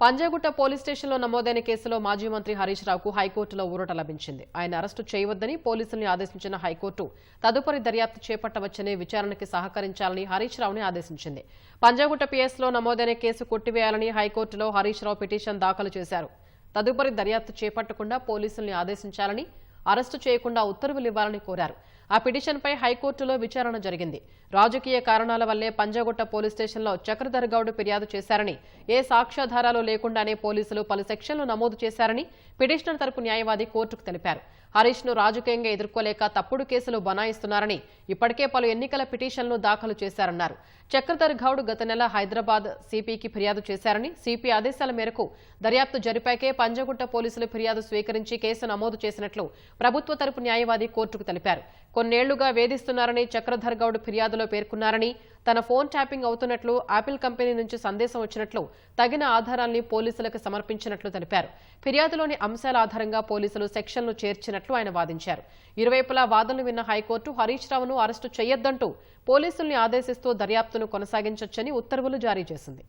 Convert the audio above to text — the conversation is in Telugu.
పంజాగుట్ట పోలీస్ స్టేషన్లో నమోదైన కేసులో మాజీ మంత్రి హరీష్ రావుకు హైకోర్టులో ఊరట లభించింది. ఆయన అరెస్టు చేయవద్దని పోలీసుల్ని ఆదేశించిన హైకోర్టు తదుపరి దర్యాప్తు చేపట్టవచ్చని విచారణకి సహకరించాలని హరీష్ రావుని ఆదేశించింది. పంజాగుట్ట పిఎస్లో నమోదైన కేసు కొట్టివేయాలని హైకోర్టులో హరీష్ రావు పిటిషన్ దాఖలు చేశారు. తదుపరి దర్యాప్తు చేపట్టకుండా పోలీసుల్ని ఆదేశించాలని, అరెస్టు చేయకుండా ఉత్తర్వులు ఇవ్వాలని కోరారు. ఆ పిటిషన్పై హైకోర్టులో విచారణ జరిగింది. రాజకీయ కారణాల వల్లే పంజాగుట్ట పోలీస్ స్టేషన్లో చక్రధర్ గౌడ్ ఫిర్యాదు చేశారని, ఏ సాక్ష్యాధారాలు లేకుండానే పోలీసులు పలు సెక్షన్లు నమోదు చేశారని పిటిషనర్ తరపు న్యాయవాది కోర్టుకు తెలిపారు. హరీష్ ను రాజకీయంగా ఎదుర్కోలేక తప్పుడు కేసులు బనాయిస్తున్నారని ఇప్పటికే పలు ఎన్నికల పిటిషన్లు దాఖలు చేశారన్నారు. చక్రధర్ గౌడ్ గత నెల హైదరాబాద్ సిపికి ఫిర్యాదు చేశారని, సిపి ఆదేశాల మేరకు దర్యాప్తు జరిపాకే పంజాగుట్ట పోలీసులు ఫిర్యాదు స్వీకరించి కేసు నమోదు చేసినట్లు ప్రభుత్వ తరపు న్యాయవాది కోర్టుకు తెలిపారు. కొన్నేళ్లుగా వేధిస్తున్నారని చక్రధర్ గౌడ్ ఫిర్యాదులో పేర్కొన్నారని, తన ఫోన్ ట్యాపింగ్ అవుతున్నట్లు, ఆపిల్ కంపెనీ నుంచి సందేశం వచ్చినట్లు తగిన ఆధారాల్ని పోలీసులకు సమర్పించినట్లు తెలిపారు. ఫిర్యాదులోని అంశాల ఆధారంగా పోలీసులు సెక్షన్లు చేర్చినట్లు ఆయన వాదించారు. ఇరువైపులా వాదనలు విన్న హైకోర్టు హరీష్ రావును అరెస్టు చేయొద్దంటూ పోలీసుల్ని ఆదేశిస్తూ దర్యాప్తును కొనసాగించొచ్చని ఉత్తర్వులు జారీ చేసింది.